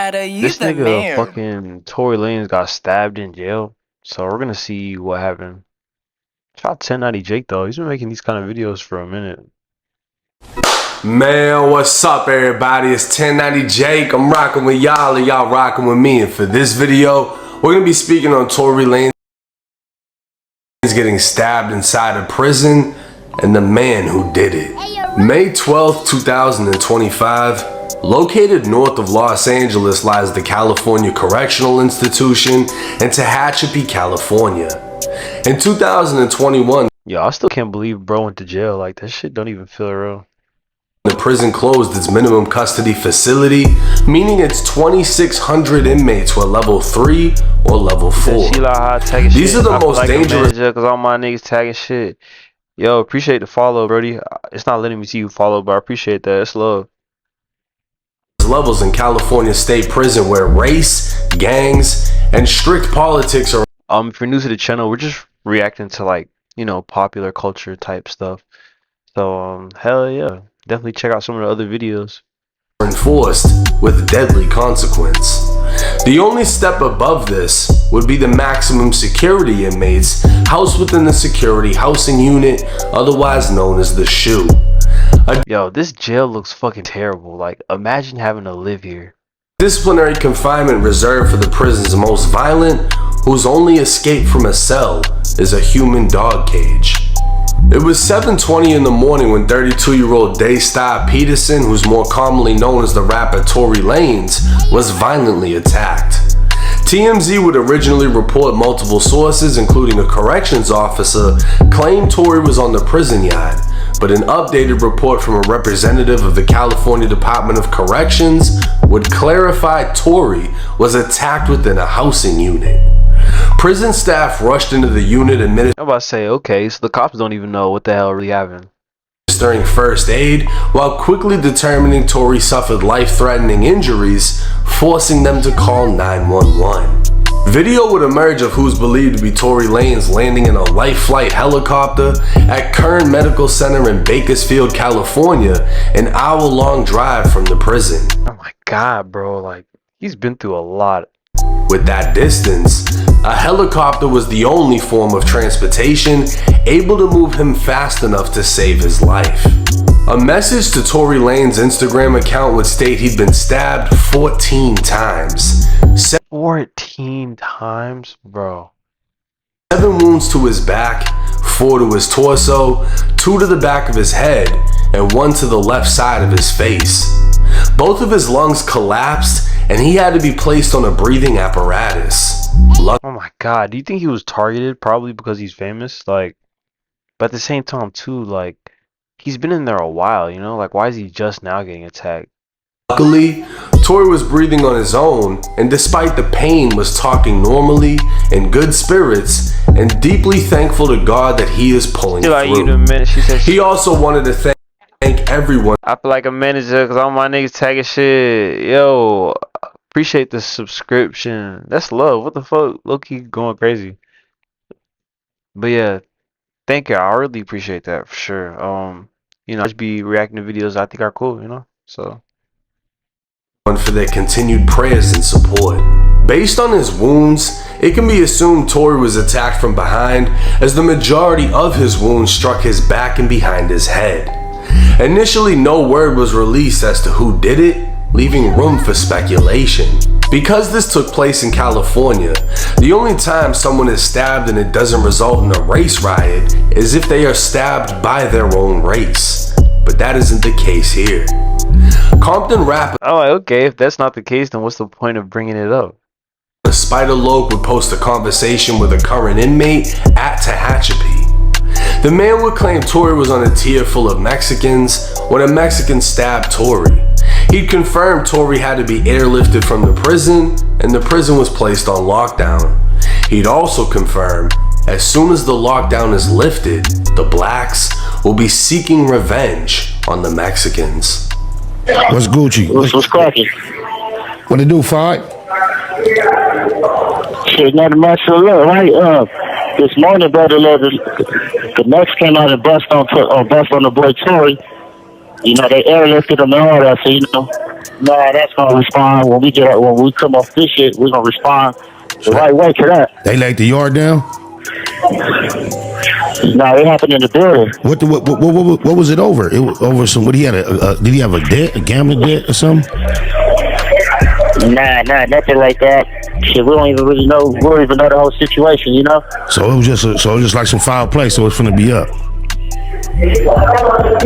Shadow, you This the nigga man. fucking Tory Lanez got stabbed in jail. So we're gonna see what happened. Shout out 1090 Jake though. He's been making these kind of videos for a minute. Man, what's up everybody? It's 1090 Jake. I'm rocking with y'all and y'all rocking with me. And for this video, we're gonna be speaking on Tory Lanez getting stabbed inside a prison and the man who did it. May 12th, 2025, located north of Los Angeles lies the California Correctional Institution in Tehachapi, California. In 2021, Yo, I still can't believe bro went to jail. Like, that shit don't even feel real. the prison closed its minimum custody facility, meaning its 2,600 inmates were level 3 or level 4. These are the most dangerous. Because all my niggas tagging shit. Yo, appreciate the follow, Brody. It's not letting me see you follow, but I appreciate that. It's love. Levels in California State Prison where race, gangs, and strict politics are. If you're new to the channel, we're just reacting to, like, you know, popular culture type stuff. So hell yeah, definitely check out some of the other videos. Enforced with deadly consequence. The only step above this would be the maximum security inmates housed within the security housing unit, otherwise known as the SHU. Yo, this jail looks fucking terrible. Like, imagine having to live here. Disciplinary confinement reserved for the prison's most violent, whose only escape from a cell is a human dog cage. It was 7:20 in the morning when 32-year-old Daystar Peterson, who's more commonly known as the rapper Tory Lanez, was violently attacked. TMZ would originally report multiple sources, including a corrections officer, claimed Tory was on the prison yard, but an updated report from a representative of the California Department of Corrections would clarify Tory was attacked within a housing unit. Prison staff rushed into the unit and I'm about to say, okay, so the cops don't even know what the hell really happened. During first aid, while quickly determining Tory suffered life-threatening injuries, forcing them to call 911. Video would emerge of who's believed to be Tory Lanez landing in a life flight helicopter at Kern Medical Center in Bakersfield, California, an hour-long drive from the prison. Oh my god, bro, like, he's been through a lot. With that distance, a helicopter was the only form of transportation able to move him fast enough to save his life. A message to Tory Lanez's Instagram account would state he'd been stabbed 14 times. 14 times? Bro. 7 wounds to his back, 4 to his torso, 2 to the back of his head, and 1 to the left side of his face. Both of his lungs collapsed, and he had to be placed on a breathing apparatus. Oh my god, do you think he was targeted? Probably because he's famous, like, but at the same time too, like, he's been in there a while, you know, like, why is he just now getting attacked? Luckily, Tory was breathing on his own, and despite the pain was talking normally, in good spirits, and deeply thankful to God that he is pulling through. He also wanted to thank everyone. I feel like a manager because all my niggas tagging shit. Yo, appreciate the subscription. That's love. What the fuck? Low-key going crazy. But yeah, thank you. I really appreciate that for sure. You know, just be reacting to videos I think are cool, you know? So for their continued prayers and support. Based on his wounds, it can be assumed Tory was attacked from behind, as the majority of his wounds struck his back and behind his head. Initially, no word was released as to who did it, leaving room for speculation. Because this took place in California, the only time someone is stabbed and it doesn't result in a race riot is if they are stabbed by their own race. But that isn't the case here. Compton rapper. Oh, okay, if that's not the case, then what's the point of bringing it up? Spider Loke would post a conversation with a current inmate at Tehachapi. The man would claim Tory was on a tier full of Mexicans when a Mexican stabbed Tory. He'd confirmed Tory had to be airlifted from the prison and the prison was placed on lockdown. He'd also confirmed as soon as the lockdown is lifted, the blacks will be seeking revenge on the Mexicans. What's Gucci? What's cracking? What it do, Fight? Shit, nothing much to look, right? This morning, brother, the Mex came out and bust on the boy Tory. You know, they airlifted him and all that, so, you know, Nah, that's gonna respond when we come off this shit. We're gonna respond the right way to that. They laid the yard down? Nah, it happened in the building. What was it over? It was over some, what he had did he have a debt, a gambling debt or something? Nah, nothing like that. Shit, we don't even really know. We don't even know the whole situation, you know. So it was just like some foul play. So it's finna be up.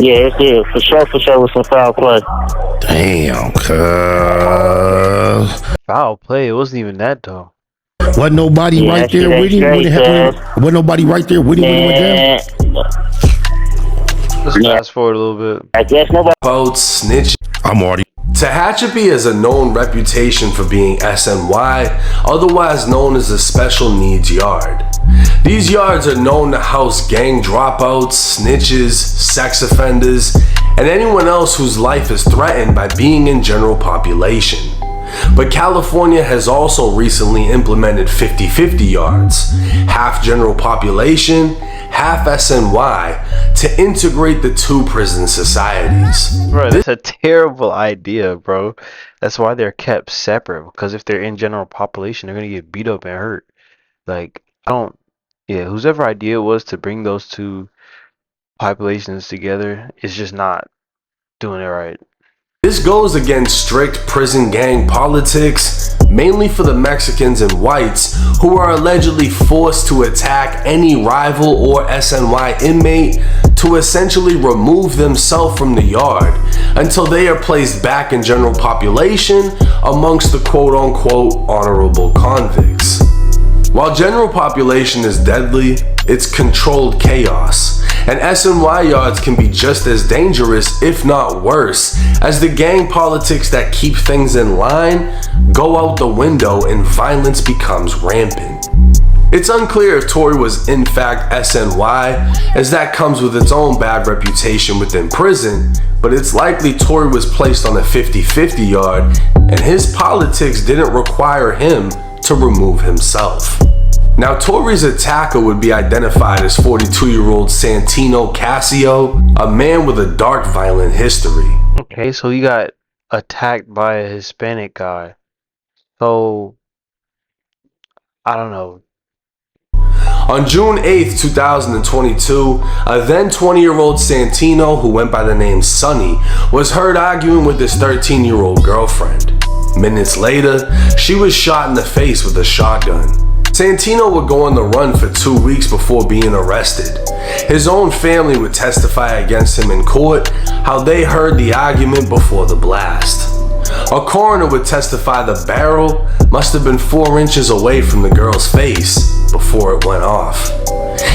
Yeah, it's it for sure with some foul play. Damn, cuz. Foul play. It wasn't even that though. Wasn't nobody right there with him when it happened? Wasn't nobody right there with him when it went down? Let's fast forward a little bit. I guess nobody. Boats, snitch. I'm already. Tehachapi has a known reputation for being SNY, otherwise known as a special needs yard. These yards are known to house gang dropouts, snitches, sex offenders, and anyone else whose life is threatened by being in general population. But California has also recently implemented 50-50 yards, half general population, half SNY, to integrate the two prison societies. Bro, that's a terrible idea, bro. That's why they're kept separate, because if they're in general population, they're gonna get beat up and hurt. Like, whosever idea it was to bring those two populations together is just not doing it right. This goes against strict prison gang politics, mainly for the Mexicans and whites who are allegedly forced to attack any rival or SNY inmate to essentially remove themselves from the yard until they are placed back in general population amongst the quote-unquote honorable convicts. While general population is deadly, it's controlled chaos, and SNY yards can be just as dangerous, if not worse, as the gang politics that keep things in line go out the window and violence becomes rampant. It's unclear if Tory was in fact SNY, as that comes with its own bad reputation within prison, but it's likely Tory was placed on a 50-50 yard, and his politics didn't require him to remove himself. Now, Tory's attacker would be identified as 42-year-old Santino Casio, a man with a dark violent history. Okay, so he got attacked by a Hispanic guy. So, I don't know. On June 8th, 2022, a then 20-year-old Santino, who went by the name Sonny, was heard arguing with his 13-year-old girlfriend. Minutes later, she was shot in the face with a shotgun. Santino would go on the run for 2 weeks before being arrested. His own family would testify against him in court how they heard the argument before the blast. A coroner would testify the barrel must have been 4 inches away from the girl's face before it went off.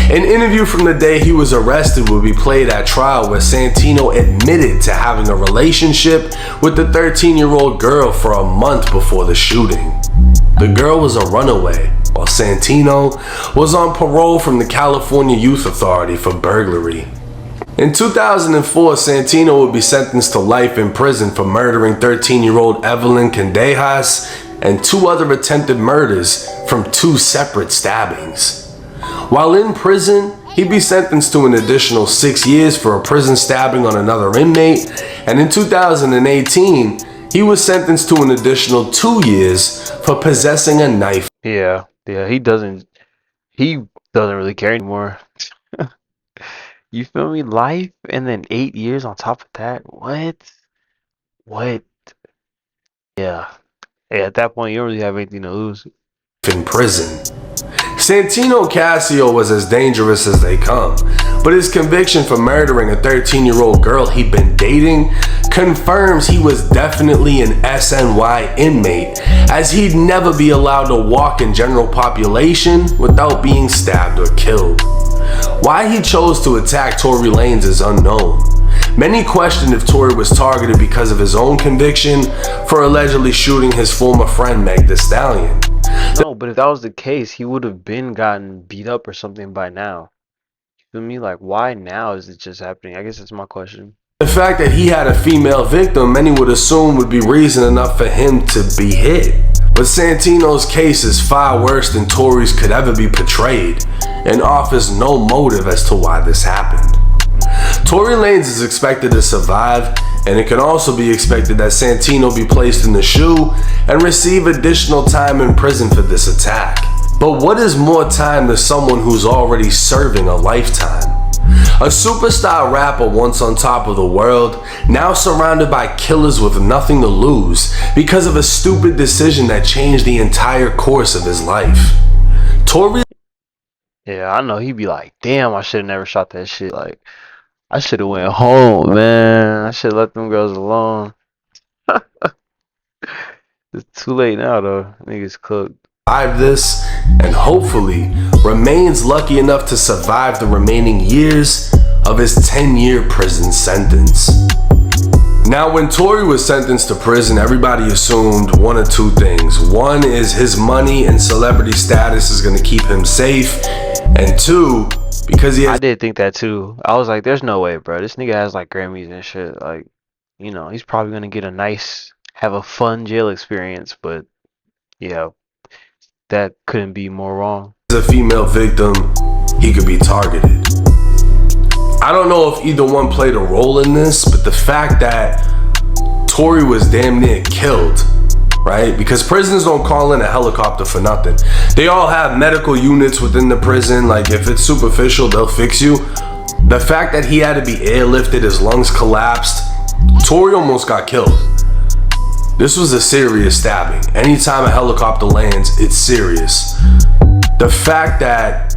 An interview from the day he was arrested would be played at trial where Santino admitted to having a relationship with the 13-year-old girl for a month before the shooting. The girl was a runaway, while Santino was on parole from the California Youth Authority for burglary. In 2004, Santino would be sentenced to life in prison for murdering 13-year-old Evelyn Candejas and 2 other attempted murders from 2 separate stabbings. While in prison, he'd be sentenced to an additional 6 years for a prison stabbing on another inmate, and in 2018, he was sentenced to an additional 2 years for possessing a knife. Yeah, he doesn't really care anymore. You feel me? Life and then 8 years on top of that? What? Yeah, at that point, you don't really have anything to lose. In prison. Santino Casio was as dangerous as they come, but his conviction for murdering a 13-year-old girl he'd been dating confirms he was definitely an SNY inmate, as he'd never be allowed to walk in general population without being stabbed or killed. Why he chose to attack Tory Lanez is unknown. Many questioned if Tory was targeted because of his own conviction for allegedly shooting his former friend Meg Thee Stallion. No, but if that was the case, he would have been gotten beat up or something by now. You feel me? Like, why now is it just happening? I guess that's my question. The fact that he had a female victim, many would assume would be reason enough for him to be hit. But Santino's case is far worse than Tory's could ever be portrayed, and offers no motive as to why this happened. Tory Lanez is expected to survive, And it can also be expected that Santino be placed in the shoe and receive additional time in prison for this attack. But what is more time to someone who's already serving a lifetime? A superstar rapper once on top of the world, now surrounded by killers with nothing to lose because of a stupid decision that changed the entire course of his life. Tory. Yeah, I know he'd be like, damn, I should have never shot that shit. Like, I should have went home, man. I should have let them girls alone. It's too late now, though. Niggas cooked. Survive this and hopefully remains lucky enough to survive the remaining years of his 10-year prison sentence. Now, when Tory was sentenced to prison, everybody assumed one of two things. One is his money and celebrity status is going to keep him safe, and two, because he has— I did think that too. I was like, there's no way, bro. This nigga has like Grammys and shit. Like, you know, he's probably gonna get have a fun jail experience, but yeah, that couldn't be more wrong. a female victim, he could be targeted. I don't know if either one played a role in this, but the fact that Tory was damn near killed, right? Because prisons don't call in a helicopter for nothing. They all have medical units within the prison. Like, if it's superficial, they'll fix you. The fact that he had to be airlifted, his lungs collapsed, Tory almost got killed. This was a serious stabbing. Anytime a helicopter lands, it's serious. The fact that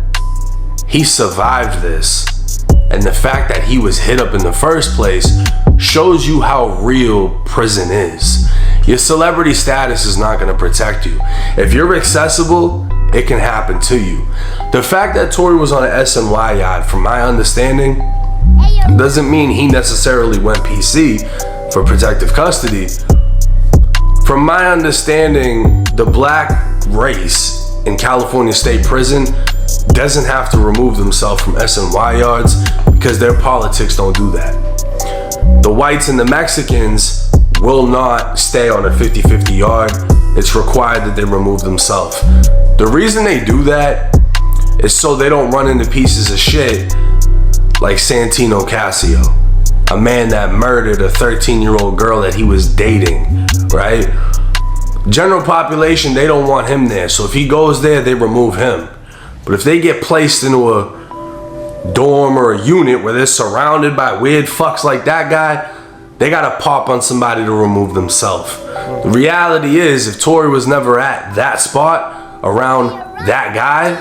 he survived this, and the fact that he was hit up in the first place, shows you how real prison is. Your celebrity status is not going to protect you. If you're accessible, it can happen to you. The fact that Tory was on an SNY yacht, from my understanding, doesn't mean he necessarily went PC for protective custody. From my understanding, the black race in California State Prison doesn't have to remove themselves from SNY yards because their politics don't do that. The whites and the Mexicans will not stay on a 50-50 yard. It's required that they remove themselves. The reason they do that is so they don't run into pieces of shit like Santino Casio, a man that murdered a 13-year-old girl that he was dating, right? General population, they don't want him there. So if he goes there, they remove him. But if they get placed into a dorm or a unit where they're surrounded by weird fucks like that guy, they gotta pop on somebody to remove themselves. The reality is, if Tory was never at that spot around that guy,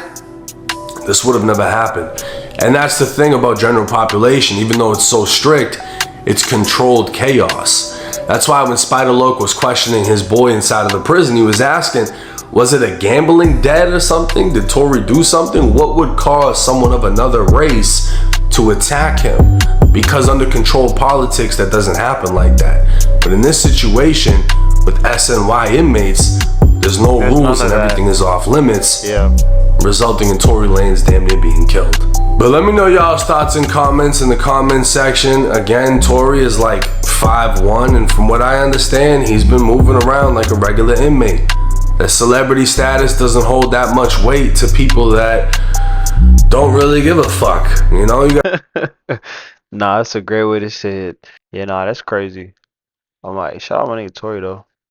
this would have never happened. And that's the thing about general population. Even though it's so strict, it's controlled chaos. That's why when Spider Loc was questioning his boy inside of the prison, he was asking, was it a gambling debt or something? Did Tory do something? What would cause someone of another race to attack him? Because under controlled politics, that doesn't happen like that. But in this situation, with SNY inmates, there's no rules and everything is off limits, resulting in Tory Lanez damn near being killed. But let me know y'all's thoughts and comments in the comment section. Again, Tory is like 5'1", and from what I understand, he's been moving around like a regular inmate. That celebrity status doesn't hold that much weight to people that don't really give a fuck. You know, you got Nah, that's a great way to say it. Yeah, nah, that's crazy. I'm like, shout out my nigga Tory though.